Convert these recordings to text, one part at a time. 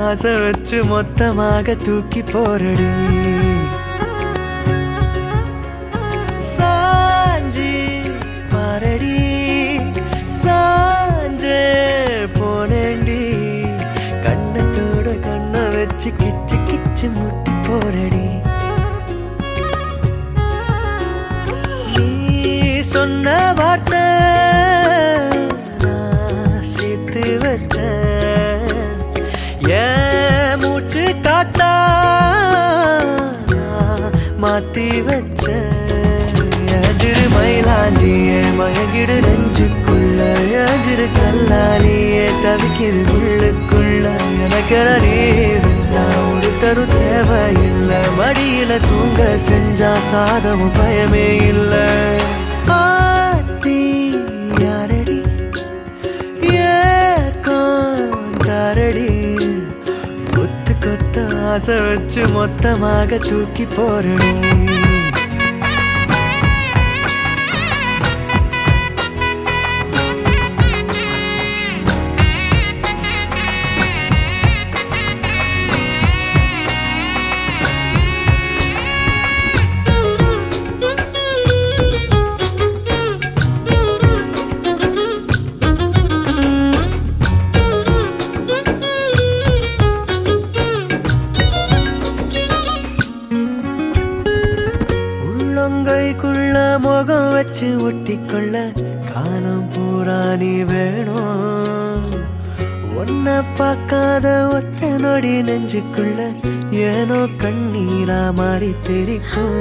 ஆசை வச்சு மொத்தமாக தூக்கி போரடி. சாஞ்சி பாரடி சாஞ்சே போனேண்டி, கண்ணத்தோட கண்ணை வச்சு கிச்சு கிச்சு முட்டி போரடி. நீ சொன்ன வார்த்தை நான் சேர்த்து வச்சேன், ஏன் மூச்சு காத்தா நான் மாத்தி வச்சேன். எஜிரு மயிலாஞ்சியே மயங்கிடு நெஞ்சுக்குள்ள, எஜிரு கல்லாலியே தவிக்கிது உள்ளுக்குள்ள. எனக்கென நீருந்தா ஒரு தரு தேவையில்லை, மடியில தூங்க செஞ்சா சாதமும் பயமே இல்லை. ஆத்தி யாரடி ஏக்காரடி, கொத்து கொத்த ஆசை வச்சு மொத்தமாக தூக்கி போரடி. உள்ளங்கைக்குள்ள முகம் வச்சு ஒட்டிக்கொள்ள காலம் பூரா நீ வேணும். ஒன்ன பார்க்காத ஒத்த நொடி நெஞ்சுக்குள்ள ஏனோ கண்ணீரா மாறி தெரிக்கும்.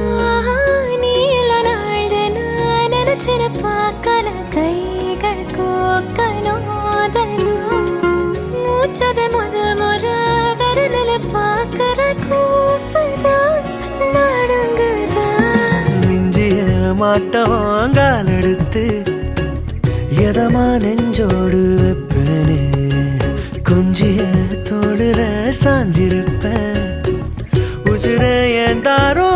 நீல நாள் நினைச்சின பார்க்கல, கைகள் கோக்கனோதனும் மூச்சத முற விரலில் பார்க்கற கூசுதான் நடுங்குதான். மிஞ்சிய மாட்டோங்கால் எடுத்து எதமா நெஞ்சோடு வைப்பனே, கொஞ்சிய தோடுல சாஞ்சிருப்பேன். உசுர என் தாரோ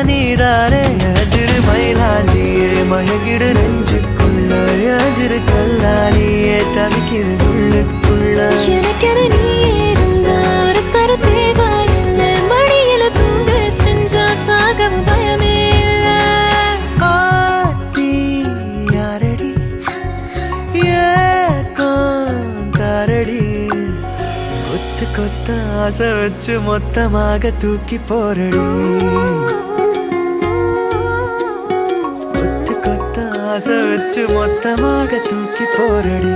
நீதானே, எஜிரு மயிலாஞ்சியே மயங்கிடு நெஞ்சுக்குள்ள, எஜிரு கல்லாலியே தவிக்கிது உள்ளுக்குள்ள. எனக்கென நீ இருந்தா ஒரு தரு தேவையில்லை, மடியில தூங்க செஞ்சா சாகவும் பயமே இல்லை. ஆத்தி யாரடி ஏக்காரடி, கொத்து கொத்த ஆசை வச்சு மொத்தமாக தூக்கி போரடி. கொத்து கொத்த ஆசை வச்சு மொத்தமாக தூக்கி போரடி.